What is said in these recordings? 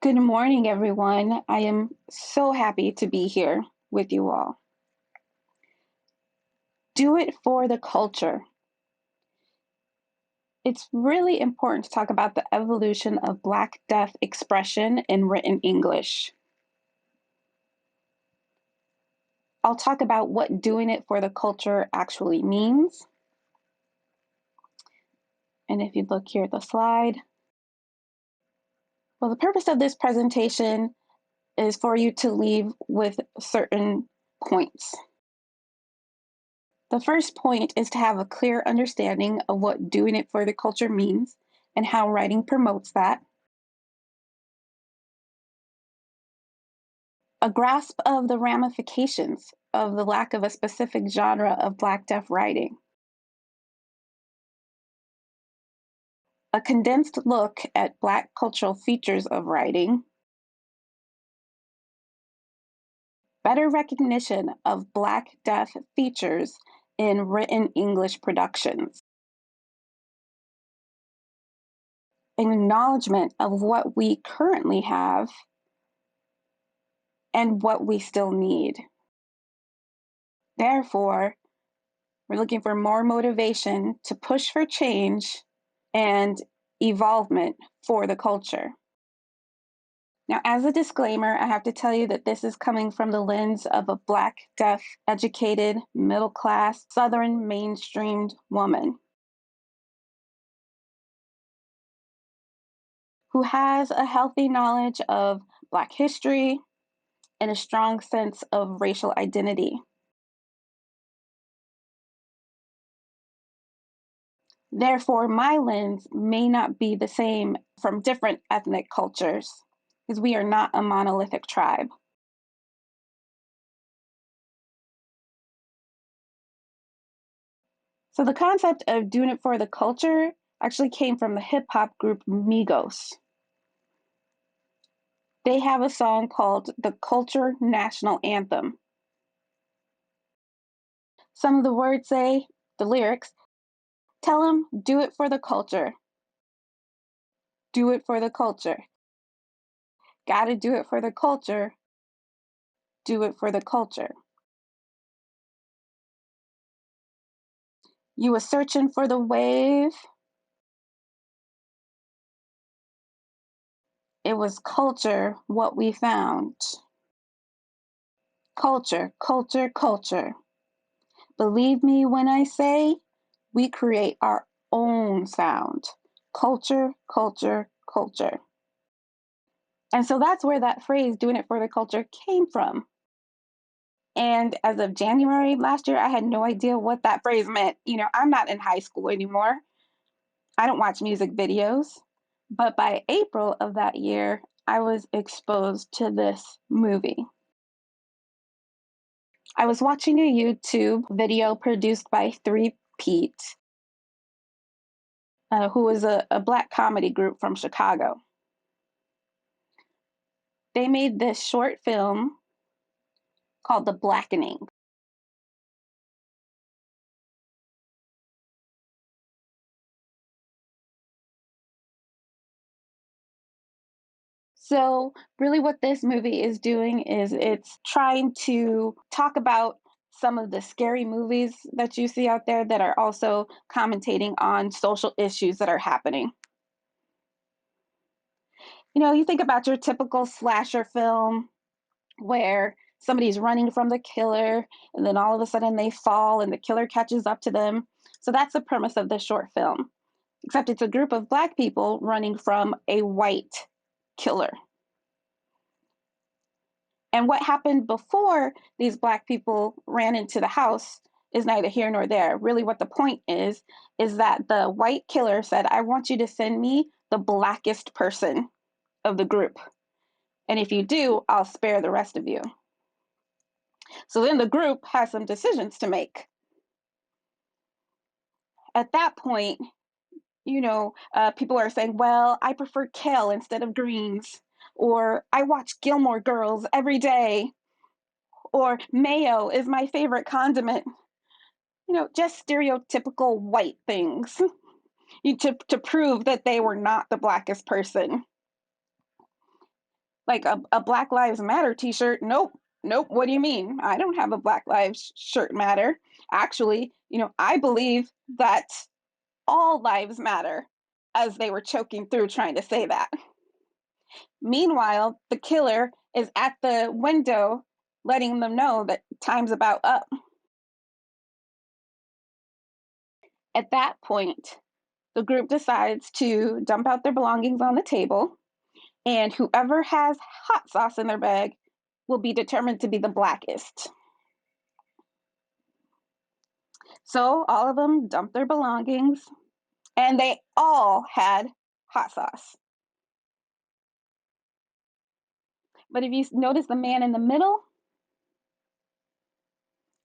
Good morning, everyone. I am so happy to be here with you all. Do it for the culture. It's really important to talk about the evolution of BlackDeaf expression in written English. I'll talk about what doing it for the culture actually means. And if you look here at the slide, well, the purpose of this presentation is for you to leave with certain points. The first point is to have a clear understanding of what doing it for the culture means and how writing promotes that. A grasp of the ramifications of the lack of a specific genre of BlackDeaf writing. A condensed look at Black cultural features of writing. Better recognition of BlackDeaf features in written English productions. Acknowledgement of what we currently have and what we still need. Therefore, we're looking for more motivation to push for change and evolvement for the culture. Now, as a disclaimer, I have to tell you that this is coming from the lens of a Black, deaf, educated, middle-class, Southern mainstreamed woman who has a healthy knowledge of Black history and a strong sense of racial identity. Therefore, my lens may not be the same from different ethnic cultures, because we are not a monolithic tribe. So the concept of doing it for the culture actually came from the hip-hop group Migos. They have a song called the Culture National Anthem. Some of the words say, the lyrics, tell them, do it for the culture. Do it for the culture. Gotta do it for the culture. Do it for the culture. You was searching for the wave. It was culture what we found. Culture, culture, culture. Believe me when I say we create our own sound. Culture, culture, culture. And so that's where that phrase, doing it for the culture, came from. And as of January last year, I had no idea what that phrase meant. I'm not in high school anymore. I don't watch music videos. But by April of that year, I was exposed to this movie. I was watching a YouTube video produced by Pete, who was a Black comedy group from Chicago. They made this short film called The Blackening. So really what this movie is doing is it's trying to talk about some of the scary movies that you see out there that are also commentating on social issues that are happening. You think about your typical slasher film where somebody's running from the killer and then all of a sudden they fall and the killer catches up to them. So that's the premise of this short film, except it's a group of Black people running from a white killer. And what happened before these Black people ran into the house is neither here nor there. Really, what the point is that the white killer said, I want you to send me the blackest person of the group. And if you do, I'll spare the rest of you. So then the group has some decisions to make. At that point, people are saying, well, I prefer kale instead of greens, or I watch Gilmore Girls every day, or mayo is my favorite condiment. Just stereotypical white things to prove that they were not the blackest person. Like a Black Lives Matter t-shirt. Nope. Nope. What do you mean? I don't have a Black Lives shirt matter. Actually, I believe that all lives matter, as they were choking through trying to say that. Meanwhile, the killer is at the window letting them know that time's about up. At that point, the group decides to dump out their belongings on the table, and whoever has hot sauce in their bag will be determined to be the blackest. So all of them dumped their belongings, and they all had hot sauce. But if you notice the man in the middle,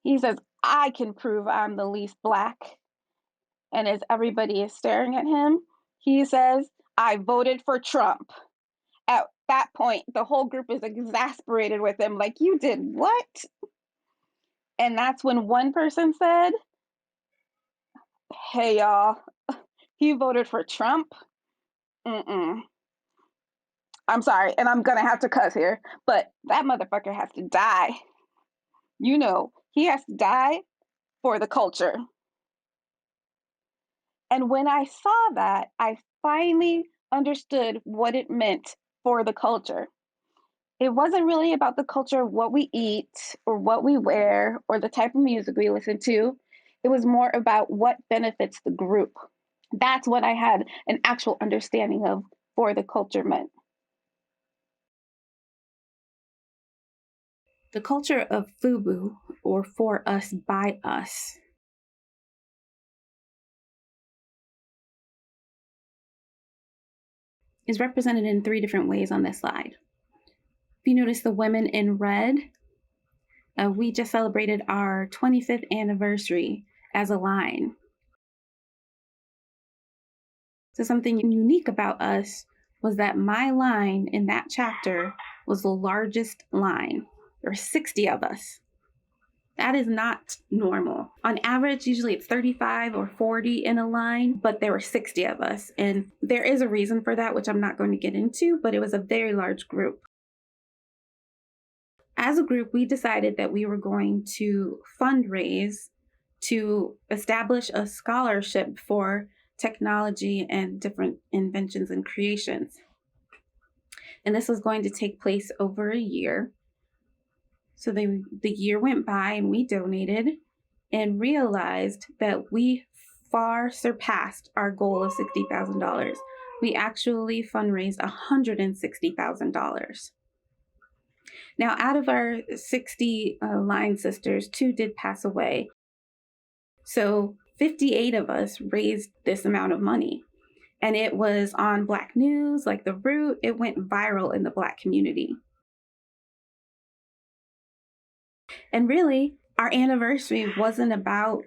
he says, I can prove I'm the least black. And as everybody is staring at him, he says, I voted for Trump. At that point, the whole group is exasperated with him, like, you did what? And that's when one person said, hey, y'all, he voted for Trump? Mm-mm. I'm sorry, and I'm gonna have to cuss here, but that motherfucker has to die. He has to die for the culture. And when I saw that, I finally understood what it meant for the culture. It wasn't really about the culture of what we eat or what we wear or the type of music we listen to. It was more about what benefits the group. That's what I had an actual understanding of for the culture meant. The culture of FUBU, or for us, by us, is represented in 3 different ways on this slide. If you notice the women in red, we just celebrated our 25th anniversary as a line. So something unique about us was that my line in that chapter was the largest line. There were 60 of us. That is not normal. On average, usually it's 35 or 40 in a line, but there were 60 of us. And there is a reason for that, which I'm not going to get into, but it was a very large group. As a group, we decided that we were going to fundraise to establish a scholarship for technology and different inventions and creations. And this was going to take place over a year. So the year went by and we donated and realized that we far surpassed our goal of $60,000. We actually fundraised $160,000. Now, out of our 60 line sisters, 2 did pass away. So 58 of us raised this amount of money. And it was on Black news, like The Root. It went viral in the Black community. And really, our anniversary wasn't about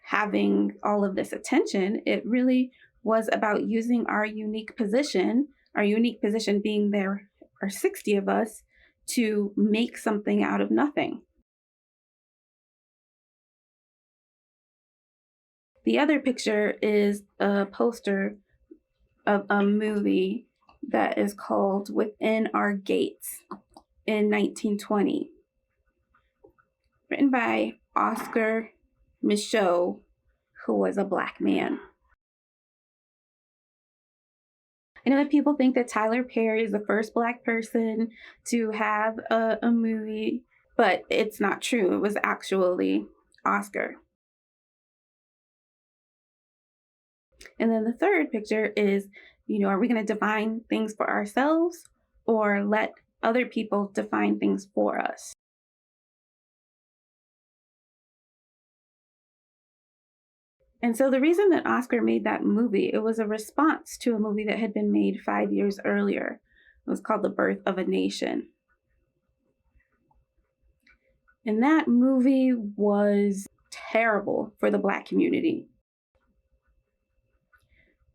having all of this attention. It really was about using our unique position being there are 60 of us, to make something out of nothing. The other picture is a poster of a movie that is called Within Our Gates in 1920. Written by Oscar Micheaux, who was a Black man. I know that people think that Tyler Perry is the first Black person to have a movie, but it's not true. It was actually Oscar. And then the third picture is, are we going to define things for ourselves or let other people define things for us? And so the reason that Oscar made that movie, it was a response to a movie that had been made 5 years earlier. It was called The Birth of a Nation. And that movie was terrible for the Black community.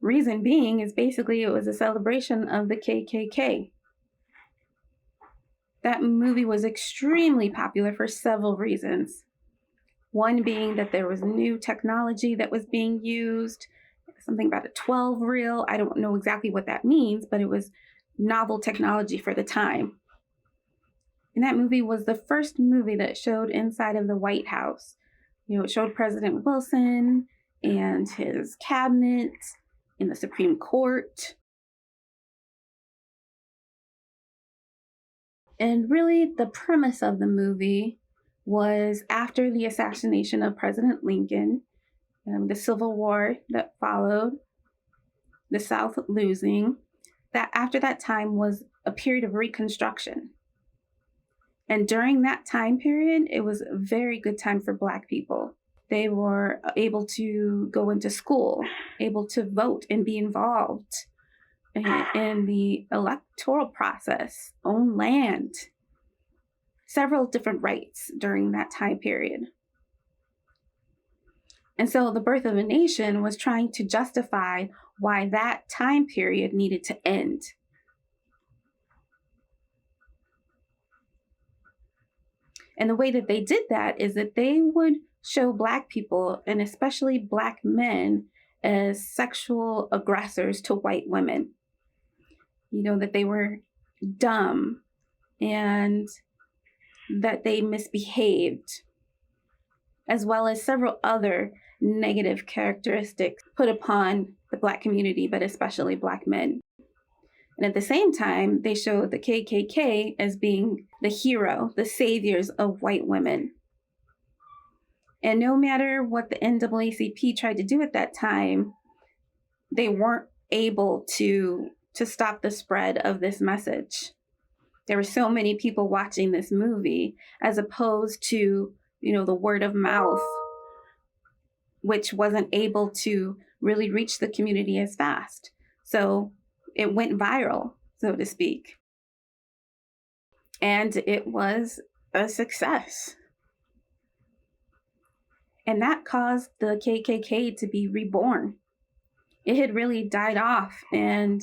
Reason being is basically it was a celebration of the KKK. That movie was extremely popular for several reasons. One being that there was new technology that was being used, something about a 12 reel. I don't know exactly what that means, but it was novel technology for the time. And that movie was the first movie that showed inside of the White House. It showed President Wilson and his cabinet in the Supreme Court. And really, the premise of the movie was after the assassination of President Lincoln, the Civil War that followed, the South losing, that after that time was a period of Reconstruction. And during that time period, it was a very good time for Black people. They were able to go into school, able to vote and be involved in the electoral process, own land, several different rights during that time period. And so the Birth of a Nation was trying to justify why that time period needed to end. And the way that they did that is that they would show Black people, and especially Black men, as sexual aggressors to white women. That they were dumb and that they misbehaved, as well as several other negative characteristics put upon the Black community, but especially Black men. And at the same time, they showed the KKK as being the hero, the saviors of white women. And no matter what the NAACP tried to do at that time, they weren't able to stop the spread of this message. There were so many people watching this movie, as opposed to, the word of mouth, which wasn't able to really reach the community as fast. So it went viral, so to speak. And it was a success. And that caused the KKK to be reborn. It had really died off and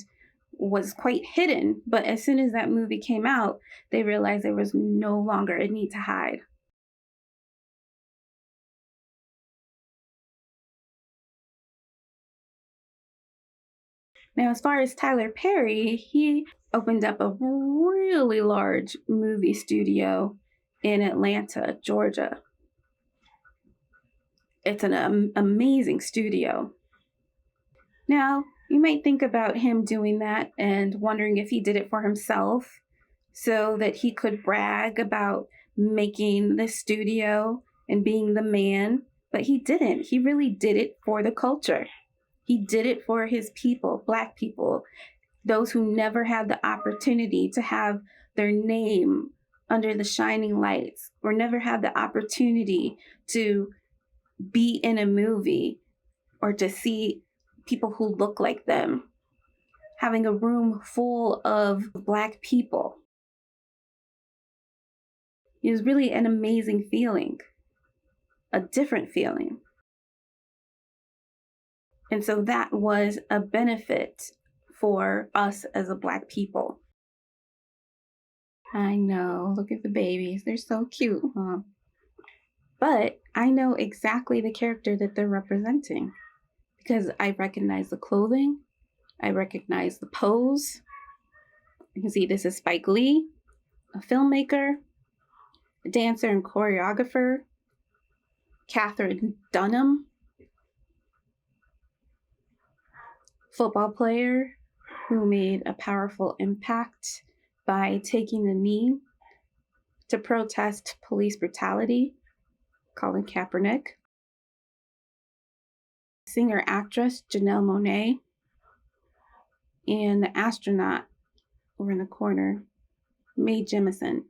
was quite hidden, but as soon as that movie came out, they realized there was no longer a need to hide. Now, as far as Tyler Perry, he opened up a really large movie studio in Atlanta, Georgia. It's an amazing studio. Now, you might think about him doing that and wondering if he did it for himself so that he could brag about making this studio and being the man, but he didn't. He really did it for the culture. He did it for his people, Black people, those who never had the opportunity to have their name under the shining lights, or never had the opportunity to be in a movie or to see people who look like them, having a room full of Black people. It was really an amazing feeling, a different feeling. And so that was a benefit for us as a Black people. I know, look at the babies. They're so cute, huh? But I know exactly the character that they're representing because I recognize the clothing. I recognize the pose. You can see this is Spike Lee, a filmmaker, a dancer and choreographer, Catherine Dunham, football player who made a powerful impact by taking the knee to protest police brutality, Colin Kaepernick. Singer-actress Janelle Monáe, and the astronaut over in the corner, Mae Jemison,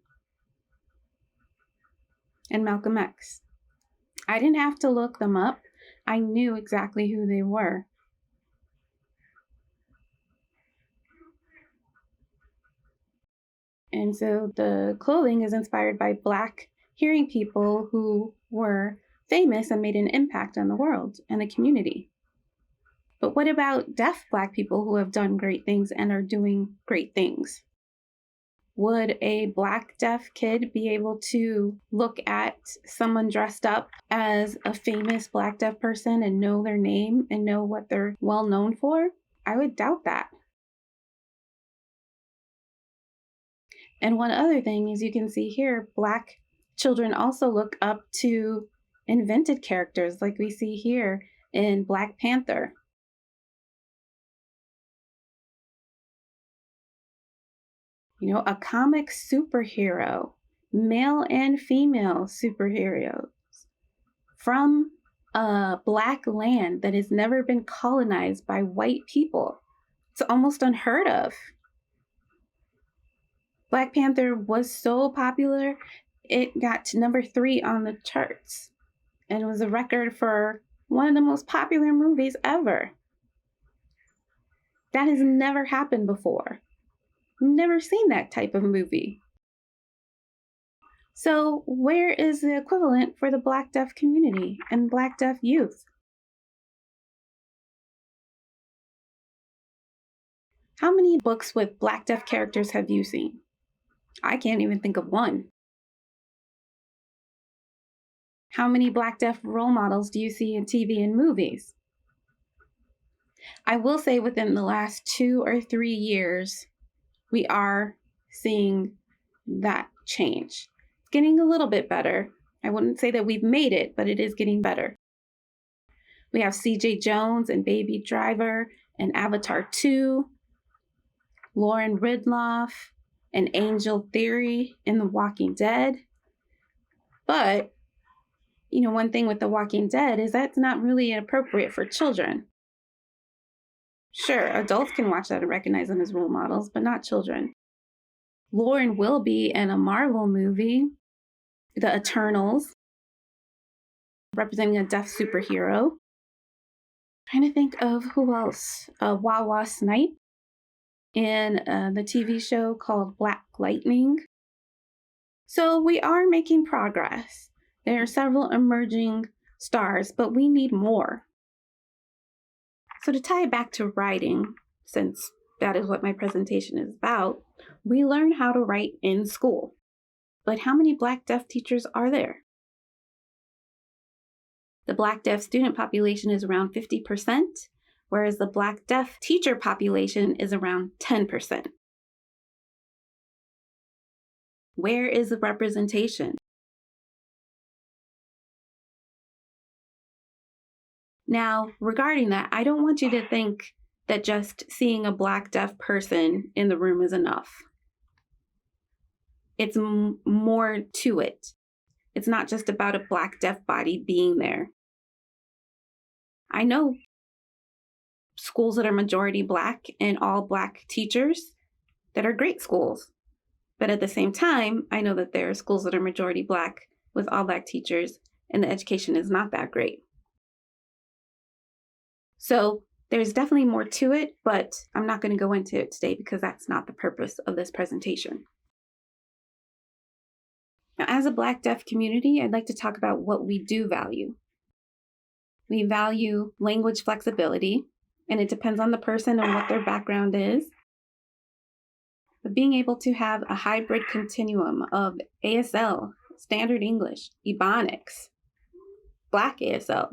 and Malcolm X. I didn't have to look them up. I knew exactly who they were. And so the clothing is inspired by Black hearing people who were famous and made an impact on the world and the community. But what about deaf Black people who have done great things and are doing great things? Would a Black deaf kid be able to look at someone dressed up as a famous Black deaf person and know their name and know what they're well known for? I would doubt that. And one other thing is you can see here, Black children also look up to invented characters like we see here in Black Panther. You know, a comic superhero, male and female superheroes from a Black land that has never been colonized by white people. It's almost unheard of. Black Panther was so popular, it got to number 3 on the charts and was a record for one of the most popular movies ever. That has never happened before. Never seen that type of movie. So where is the equivalent for the Black deaf community and Black deaf youth? How many books with Black deaf characters have you seen? I can't even think of one. How many Black deaf role models do you see in TV and movies? I will say within the last 2 or 3 years, we are seeing that change. It's getting a little bit better. I wouldn't say that we've made it, but it is getting better. We have C.J. Jones and Baby Driver and Avatar 2, Lauren Ridloff and Angel Theory in The Walking Dead. But, you know, one thing with The Walking Dead is that's not really appropriate for children. Sure, adults can watch that and recognize them as role models, but not children. Lauren will be in a Marvel movie, The Eternals, representing a deaf superhero. Trying to think of who else. Wawa Snipe in the TV show called Black Lightning. So we are making progress. There are several emerging stars, but we need more. So to tie it back to writing, since that is what my presentation is about, we learn how to write in school. But how many Black deaf teachers are there? The Black deaf student population is around 50%, whereas the Black deaf teacher population is around 10%. Where is the representation? Now, regarding that, I don't want you to think that just seeing a Black deaf person in the room is enough. It's more to it. It's not just about a Black deaf body being there. I know schools that are majority Black and all Black teachers that are great schools. But at the same time, I know that there are schools that are majority Black with all Black teachers and the education is not that great. So there's definitely more to it, but I'm not going to go into it today because that's not the purpose of this presentation. Now, as a Black deaf community, I'd like to talk about what we do value. We value language flexibility, and it depends on the person and what their background is. But being able to have a hybrid continuum of ASL, Standard English, Ebonics, Black ASL,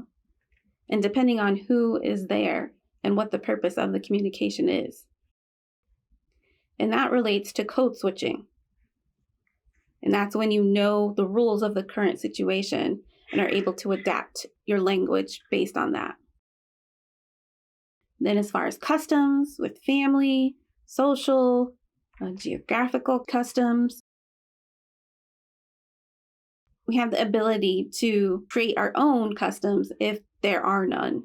and depending on who is there and what the purpose of the communication is. And that relates to code switching. And that's when you know the rules of the current situation and are able to adapt your language based on that. Then as far as customs with family, social, geographical customs, we have the ability to create our own customs if there are none.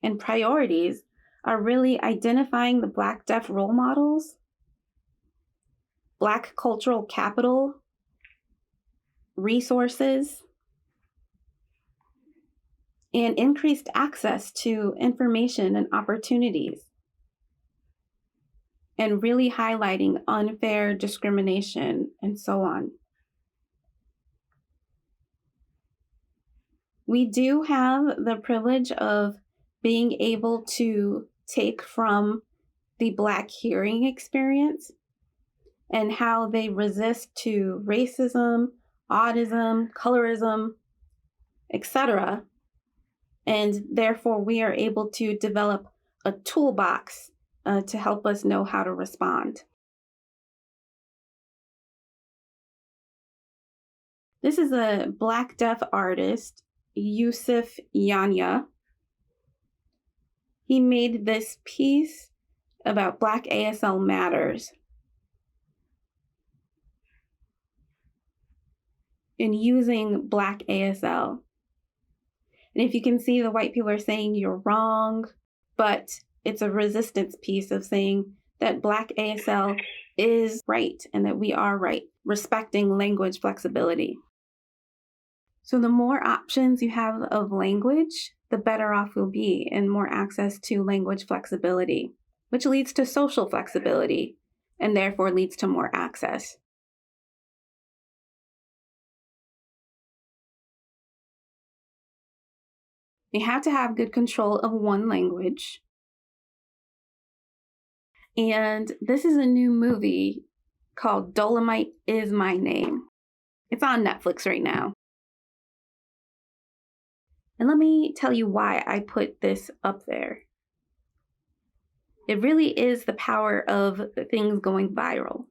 And priorities are really identifying the Black deaf role models, Black cultural capital, resources, and increased access to information and opportunities, and really highlighting unfair discrimination and so on. We do have the privilege of being able to take from the Black hearing experience and how they resist to racism, autism, colorism, etc. And therefore, we are able to develop a toolbox to help us know how to respond. This is a Black deaf artist, Yusuf Yanya. He made this piece about Black ASL matters. And using Black ASL. And if you can see, the white people are saying you're wrong, but it's a resistance piece of saying that Black ASL is right and that we are right, respecting language flexibility. So the more options you have of language, the better off we'll be, and more access to language flexibility, which leads to social flexibility and therefore leads to more access. You have to have good control of one language. And this is a new movie called Dolomite Is My Name. It's on Netflix right now. And let me tell you why I put this up there. It really is the power of things going viral.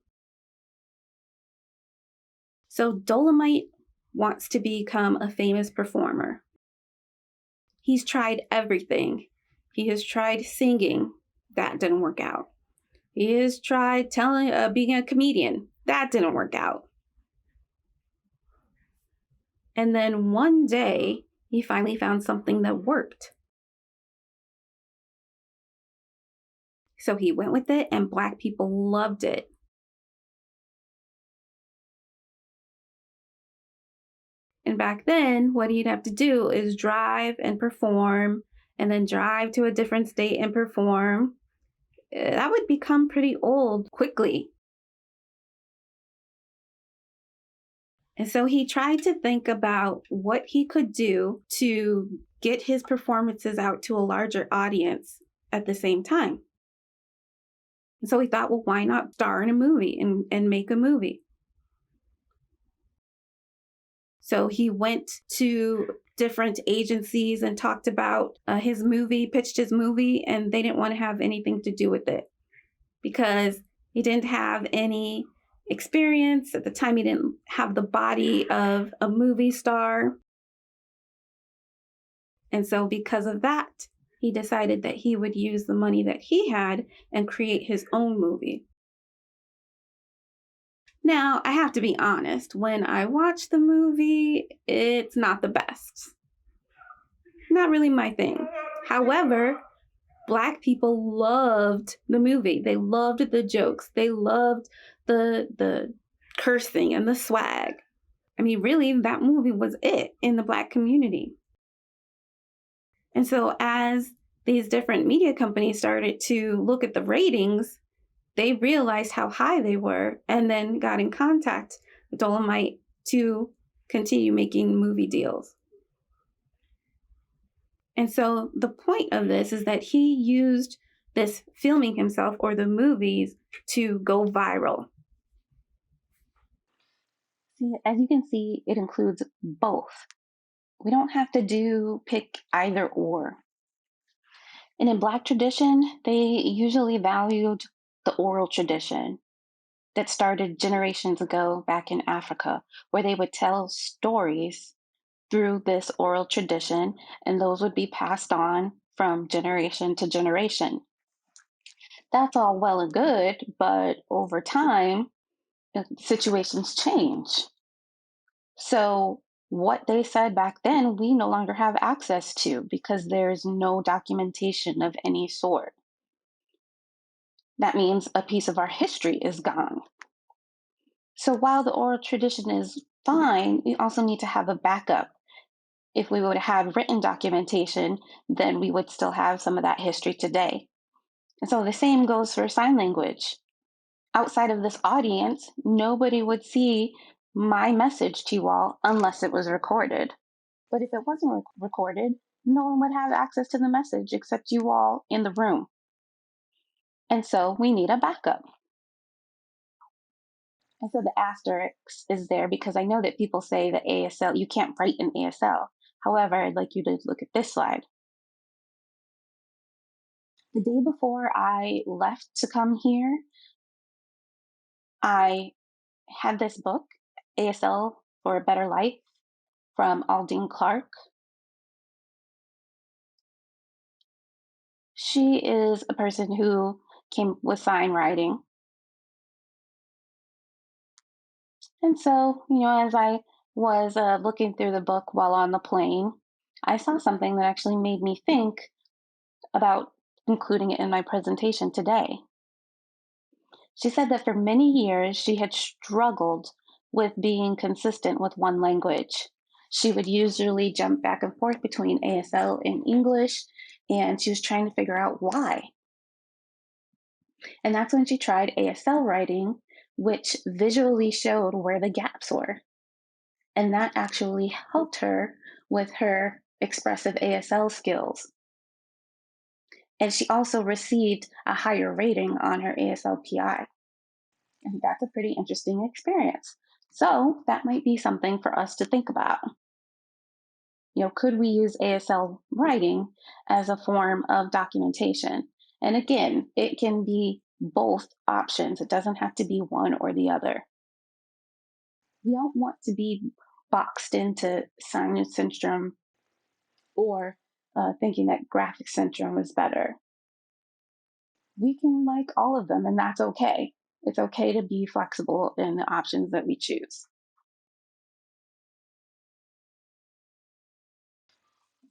So Dolomite wants to become a famous performer. He's tried everything. He has tried singing. That didn't work out. He has tried being a comedian. That didn't work out. And then one day, he finally found something that worked. So he went with it, and Black people loved it. And back then, what he'd have to do is drive and perform, and then drive to a different state and perform. That would become pretty old quickly. And so he tried to think about what he could do to get his performances out to a larger audience at the same time. And so he thought, well, why not star in a movie and make a movie? So he went to different agencies and talked about his movie, pitched his movie, and they didn't want to have anything to do with it because he didn't have any experience. At the time, he didn't have the body of a movie star. And so because of that, he decided that he would use the money that he had and create his own movie. Now, I have to be honest, when I watch the movie, it's not the best. Not really my thing. However, Black people loved the movie. They loved the jokes. They loved the cursing and the swag. I mean, really, that movie was it in the Black community. And so as these different media companies started to look at the ratings, they realized how high they were and then got in contact with Dolomite to continue making movie deals. And so the point of this is that he used this filming himself or the movies to go viral. See, as you can see, it includes both. We don't have to pick either or. And in Black tradition, they usually valued the oral tradition that started generations ago back in Africa, where they would tell stories through this oral tradition, and those would be passed on from generation to generation. That's all well and good, but over time, situations change. So what they said back then, we no longer have access to because there's no documentation of any sort. That means a piece of our history is gone. So while the oral tradition is fine, we also need to have a backup. If we would have written documentation, then we would still have some of that history today. And so the same goes for sign language. Outside of this audience, nobody would see my message to you all unless it was recorded. But if it wasn't recorded, no one would have access to the message except you all in the room. And so we need a backup. And so the asterisk is there because I know that people say that ASL, you can't write in ASL. However, I'd like you to look at this slide. The day before I left to come here, I had this book, ASL for a Better Life from Aldine Clark. She is a person who came with sign writing. And so, as I was looking through the book while on the plane, I saw something that actually made me think about including it in my presentation today. She said that for many years she had struggled with being consistent with one language. She would usually jump back and forth between ASL and English, and she was trying to figure out why. And that's when she tried ASL writing, which visually showed where the gaps were. And that actually helped her with her expressive ASL skills. And she also received a higher rating on her ASLPI. And that's a pretty interesting experience. So that might be something for us to think about. Could we use ASL writing as a form of documentation? And again, it can be both options. It doesn't have to be one or the other. We don't want to be boxed into sinus syndrome or thinking that graphic syndrome is better. We can like all of them, and that's okay. It's okay to be flexible in the options that we choose.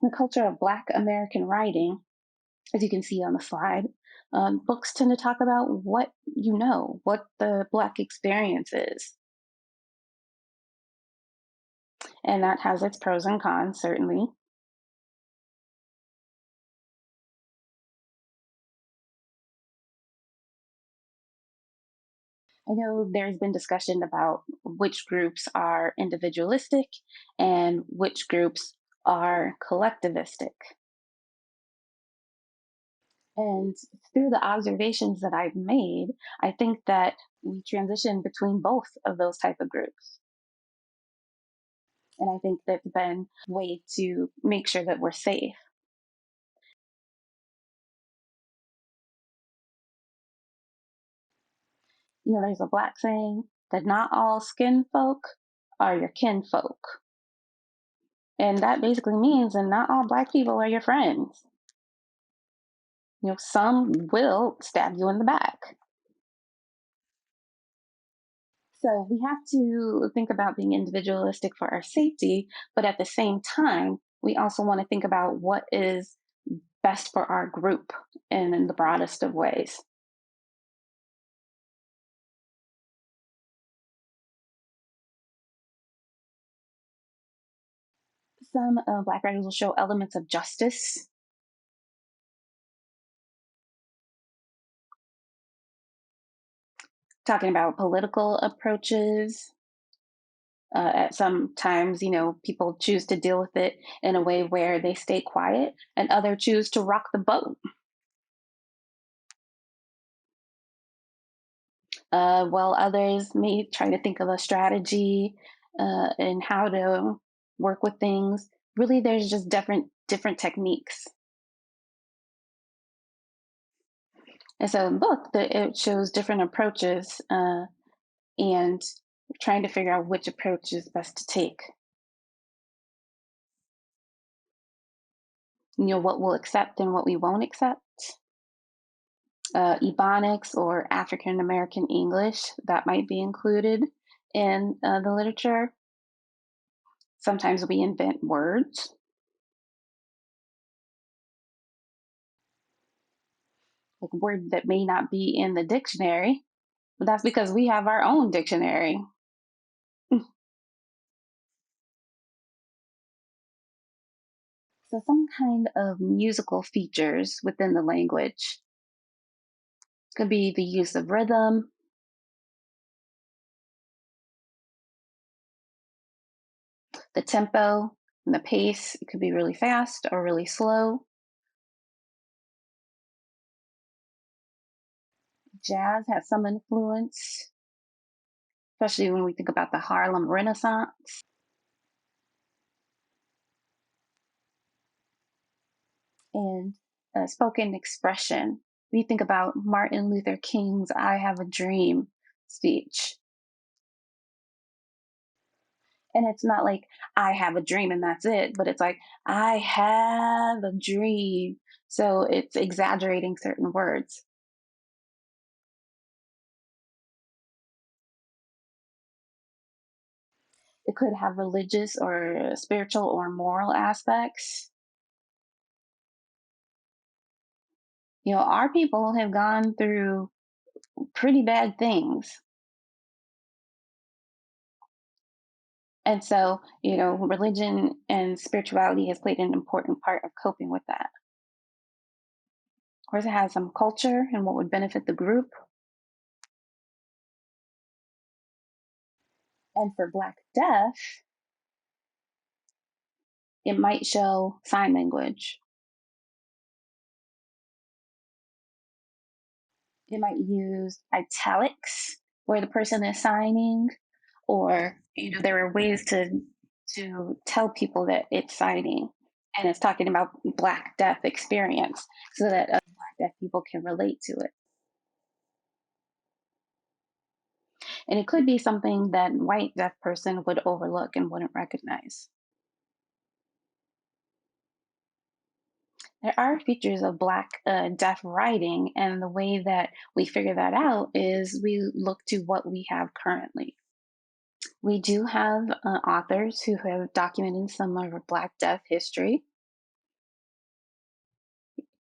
In the culture of Black American writing, as you can see on the slide, books tend to talk about what what the Black experience is. And that has its pros and cons, certainly. I know there's been discussion about which groups are individualistic and which groups are collectivistic. And through the observations that I've made, I think that we transition between both of those type of groups. And I think that's been a way to make sure that we're safe. There's a Black saying that not all skin folk are your kin folk. And that basically means that not all Black people are your friends. Some will stab you in the back. So we have to think about being individualistic for our safety, but at the same time, we also want to think about what is best for our group in the broadest of ways. Some Black writers will show elements of justice. Talking about political approaches. At sometimes, people choose to deal with it in a way where they stay quiet, and others choose to rock the boat. While others may try to think of a strategy and how to work with things. Really, there's just different techniques. And so in the book, it shows different approaches and trying to figure out which approach is best to take. What we'll accept and what we won't accept. Ebonics or African American English, that might be included in the literature. Sometimes we invent words. Like a word that may not be in the dictionary, but that's because we have our own dictionary. So some kind of musical features within the language could be the use of rhythm, the tempo, and the pace. It could be really fast or really slow. Jazz has some influence, especially when we think about the Harlem Renaissance. And spoken expression. We think about Martin Luther King's I Have a Dream speech. And it's not like I have a dream and that's it, but it's like I have a dream. So it's exaggerating certain words. It could have religious or spiritual or moral aspects. Our people have gone through pretty bad things. And so, religion and spirituality has played an important part of coping with that. Of course, it has some culture and what would benefit the group. And for Black Deaf, it might show sign language. It might use italics where the person is signing, or there are ways to tell people that it's signing and it's talking about Black Deaf experience so that Black Deaf people can relate to it. And it could be something that white deaf person would overlook and wouldn't recognize. There are features of Black deaf writing, and the way that we figure that out is we look to what we have currently. We do have authors who have documented some of our Black deaf history.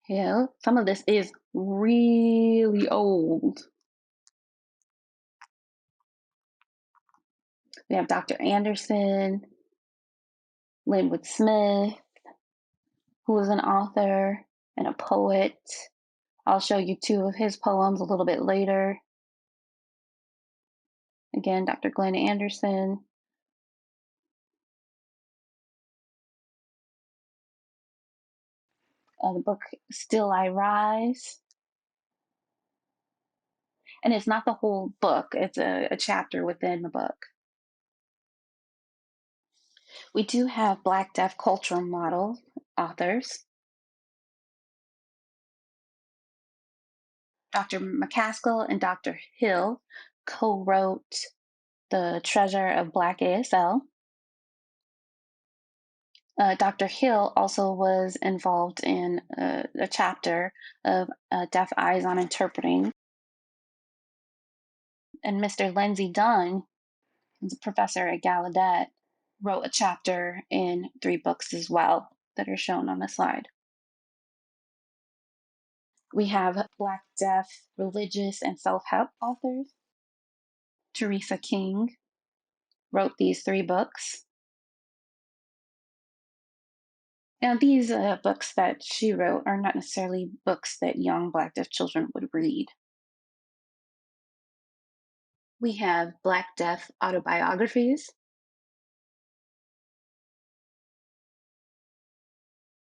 Some of this is really old. We have Dr. Anderson, Linwood Smith, who was an author and a poet. I'll show you two of his poems a little bit later. Again, Dr. Glenn Anderson. The book Still I Rise. And it's not the whole book, it's a chapter within the book. We do have Black Deaf cultural model authors. Dr. McCaskill and Dr. Hill co-wrote The Treasure of Black ASL. Dr. Hill also was involved in a chapter of Deaf Eyes on Interpreting. And Mr. Lindsay Dunn, who's a professor at Gallaudet, wrote a chapter in 3 books as well that are shown on the slide. We have Black Deaf religious and self-help authors. Teresa King wrote these 3 books. Now, these books that she wrote are not necessarily books that young Black Deaf children would read. We have Black Deaf autobiographies.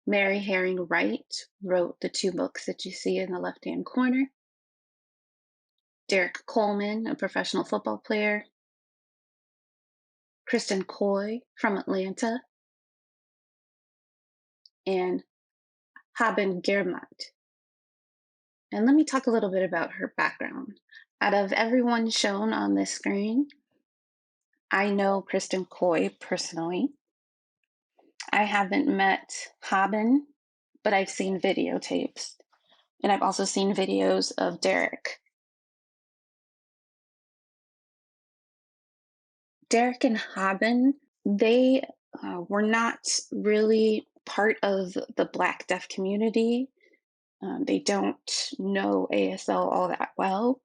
Mary Herring Wright wrote the 2 books that you see in the left-hand corner. Derek Coleman, a professional football player. Kristen Coy from Atlanta. And Haben Germatt. And let me talk a little bit about her background. Out of everyone shown on this screen, I know Kristen Coy personally. I haven't met Haben, but I've seen videotapes. And I've also seen videos of Derek. Derek and Haben, they were not really part of the Black Deaf community. They don't know ASL all that well.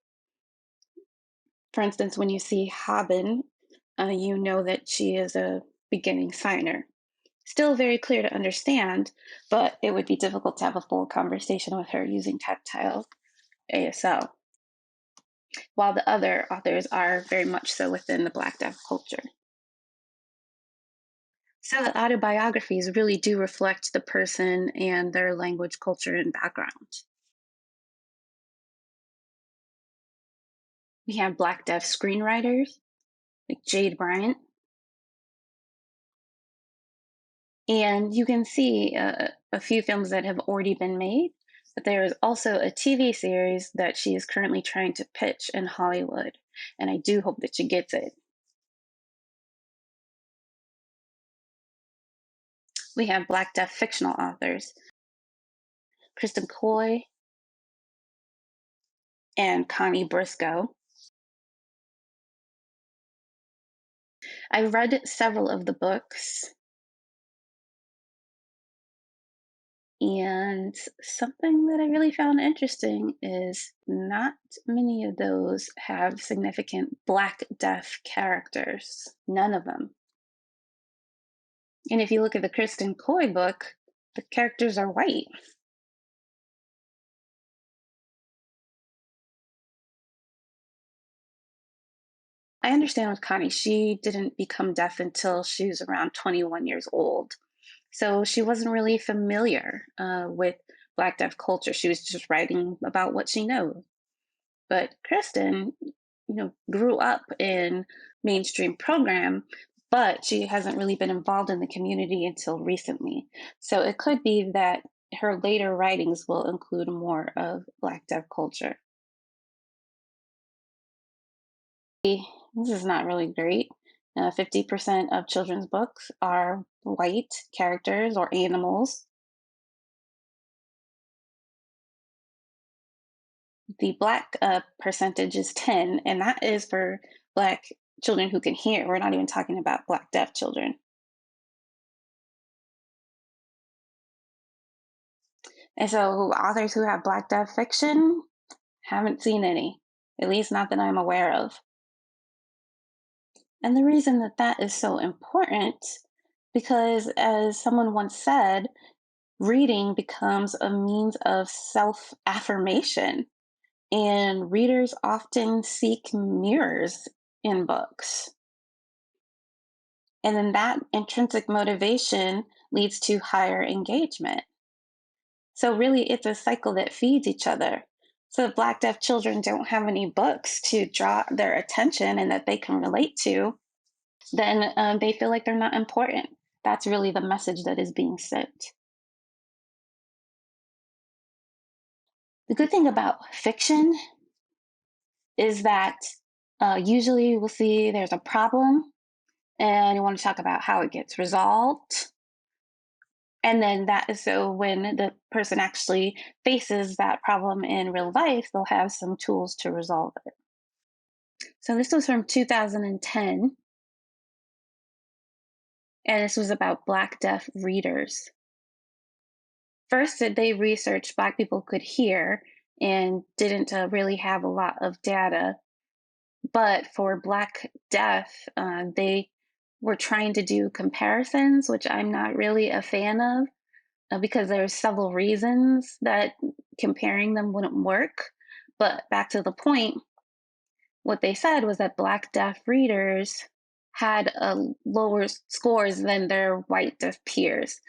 For instance, when you see Haben, you know that she is a beginning signer. Still very clear to understand, but it would be difficult to have a full conversation with her using tactile ASL, while the other authors are very much so within the Black Deaf culture. So the autobiographies really do reflect the person and their language, culture, and background. We have Black Deaf screenwriters like Jade Bryant. And you can see a few films that have already been made, but there is also a TV series that she is currently trying to pitch in Hollywood. And I do hope that she gets it. We have Black deaf fictional authors, Kristen Coy and Connie Briscoe. I read several of the books, and something that I really found interesting is not many of those have significant Black deaf characters. None of them. And if you look at the Kristen Coy book, the characters are white. I understand with Connie, she didn't become deaf until she was around 21 years old. So she wasn't really familiar with Black deaf culture. She was just writing about what she knows. But Kristen, grew up in mainstream program, but she hasn't really been involved in the community until recently. So it could be that her later writings will include more of Black deaf culture. This is not really great. 50% of children's books are white characters or animals. The Black percentage is 10, and that is for Black children who can hear. We're not even talking about Black deaf children. And so authors who have Black deaf fiction, haven't seen any, at least not that I'm aware of. And the reason that that is so important, because as someone once said, reading becomes a means of self affirmation, and readers often seek mirrors in books. And then that intrinsic motivation leads to higher engagement. So, really, it's a cycle that feeds each other. So, if Black deaf children don't have any books to draw their attention and that they can relate to, then they feel like they're not important. That's really the message that is being sent. The good thing about fiction is that usually we'll see there's a problem and you want to talk about how it gets resolved. And then that is so when the person actually faces that problem in real life, they'll have some tools to resolve it. So this was from 2010, and this was about Black deaf readers. First, they researched Black people could hear and didn't really have a lot of data. But for Black deaf, they were trying to do comparisons, which I'm not really a fan of because there's several reasons that comparing them wouldn't work. But back to the point, what they said was that Black deaf readers had lower scores than their white deaf peers,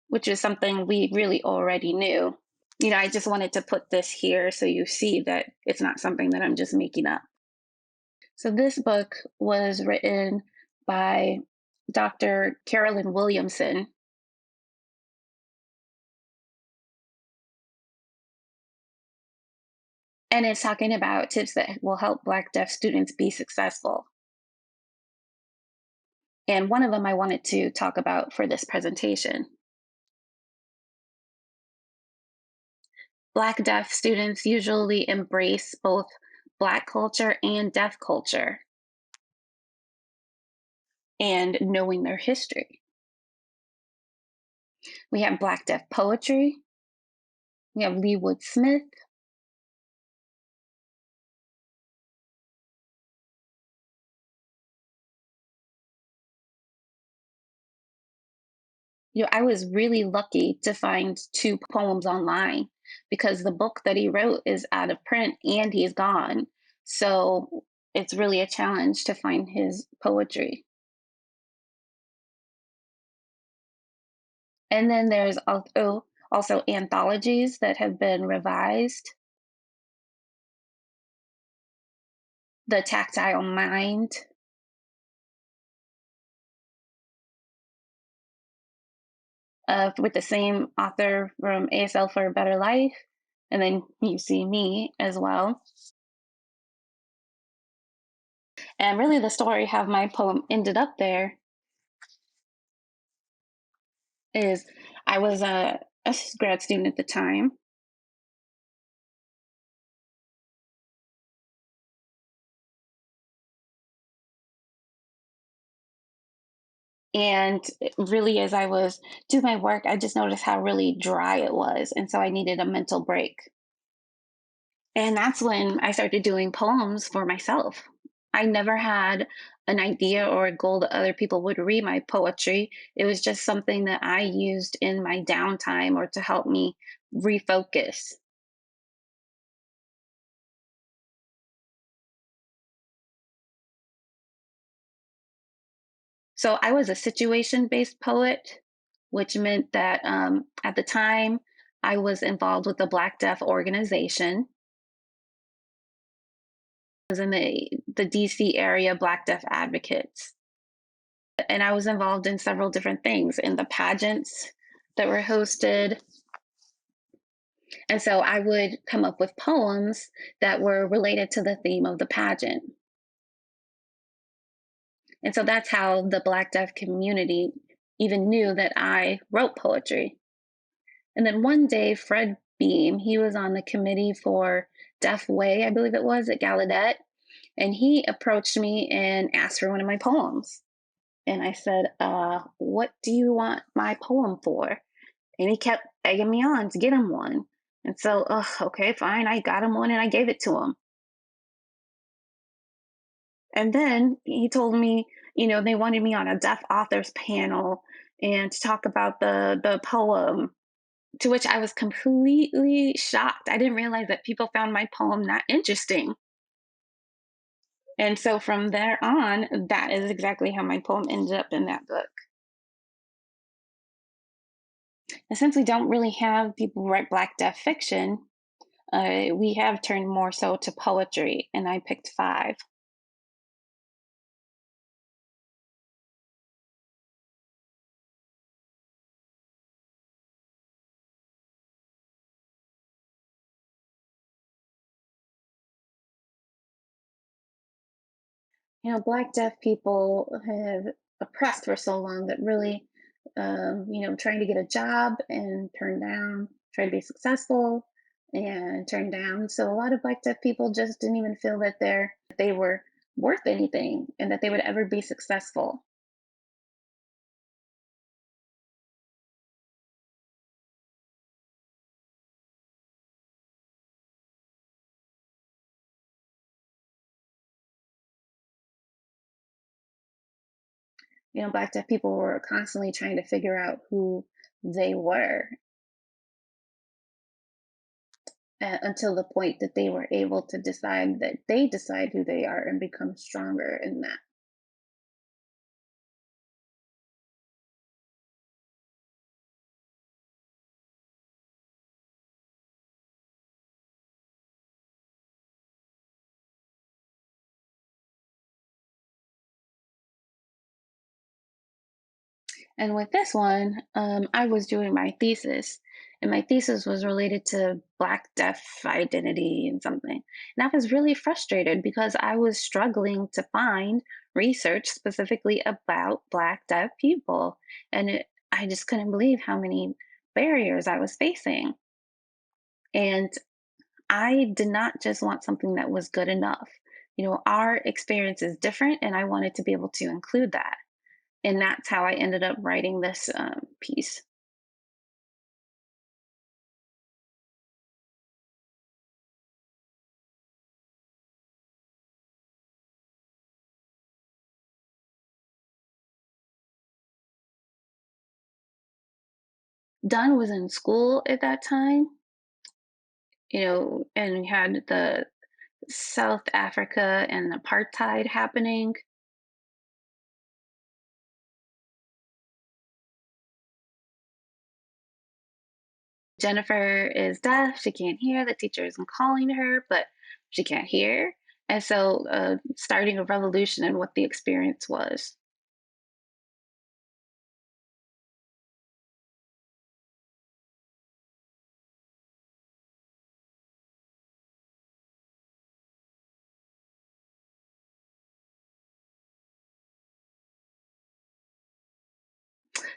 which is something we really already knew. I just wanted to put this here so you see that it's not something that I'm just making up. So this book was written by Dr. Carolyn Williamson. And it's talking about tips that will help Black deaf students be successful. And one of them I wanted to talk about for this presentation. Black deaf students usually embrace both Black culture and deaf culture and knowing their history. We have Black deaf poetry. We have Lee Wood Smith. I was really lucky to find two poems online because the book that he wrote is out of print and he's gone. So it's really a challenge to find his poetry. And then there's also anthologies that have been revised. The Tactile Mind, with the same author from ASL for a Better Life. And then you see me as well. And really, the story how my poem ended up there is I was a grad student at the time. And really, as I was doing my work, I just noticed how really dry it was. And so I needed a mental break. And that's when I started doing poems for myself. I never had an idea or a goal that other people would read my poetry. It was just something that I used in my downtime or to help me refocus. So I was a situation based poet, which meant that at the time I was involved with the Black Deaf organization. I was in the DC area Black Deaf Advocates. And I was involved in several different things in the pageants that were hosted. And so I would come up with poems that were related to the theme of the pageant. And so that's how the Black Deaf community even knew that I wrote poetry. And then one day, Fred Beam, he was on the committee for Deaf Way, I believe it was, at Gallaudet. And he approached me and asked for one of my poems. And I said, what do you want my poem for? And he kept egging me on to get him one. And so, okay, fine. I got him one and I gave it to him. And then he told me, they wanted me on a deaf authors panel and to talk about the poem, to which I was completely shocked. I didn't realize that people found my poem not interesting. And so from there on, that is exactly how my poem ended up in that book. And since we don't really have people write Black Deaf fiction, we have turned more so to poetry, and I picked five. Black deaf people have oppressed for so long that really, trying to get a job and turn down, try to be successful and turn down. So a lot of Black deaf people just didn't even feel that they were worth anything and that they would ever be successful. Black deaf people were constantly trying to figure out who they were until the point that they were able to decide that they decide who they are and become stronger in that. And with this one, I was doing my thesis, and my thesis was related to Black deaf identity and something. And I was really frustrated because I was struggling to find research specifically about Black deaf people. I just couldn't believe how many barriers I was facing. And I did not just want something that was good enough. Our experience is different, and I wanted to be able to include that. And that's how I ended up writing this piece. Don was in school at that time, and we had the South Africa and apartheid happening. Jennifer is deaf. She can't hear. The teacher isn't calling to her, but she can't hear. And so, starting a revolution in what the experience was.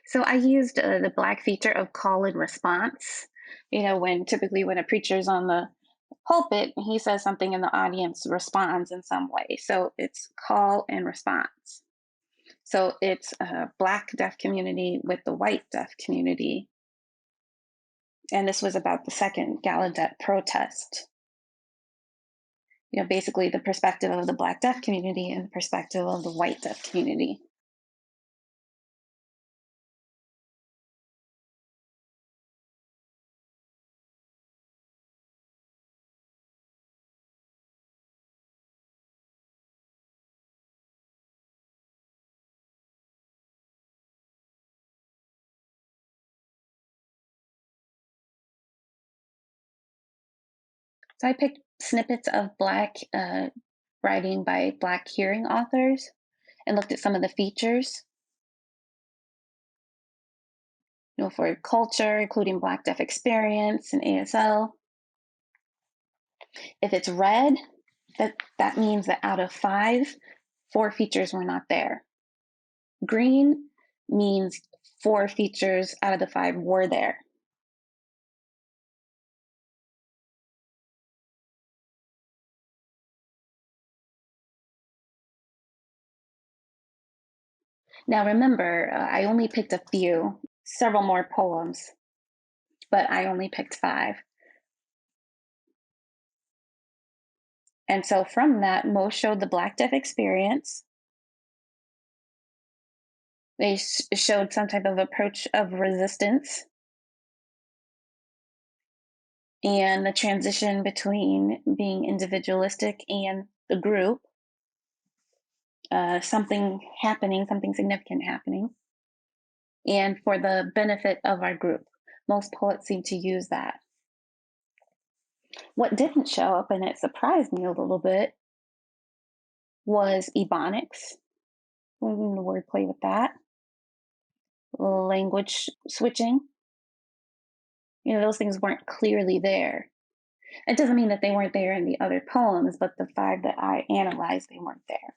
So I used the Black feature of call and response. Typically when a preacher's on the pulpit, he says something and the audience responds in some way. So it's call and response. So it's a Black deaf community with the white deaf community. And this was about the second Gallaudet protest. Basically the perspective of the Black deaf community and the perspective of the white deaf community. So I picked snippets of Black writing by Black hearing authors and looked at some of the features. For culture, including Black deaf experience and ASL. If it's red, that means that out of 5, 4 features were not there. Green means 4 features out of the 5 were there. Now remember, I only picked a few, several more poems, but I only picked 5. And so from that, most showed the Black deaf experience. They showed some type of approach of resistance and the transition between being individualistic and the group, something significant happening, and for the benefit of our group. Most poets seem to use that. What didn't show up, and it surprised me a little bit, was ebonics. The wordplay with that. Language switching. Those things weren't clearly there. It doesn't mean that they weren't there in the other poems, but the 5 that I analyzed, they weren't there.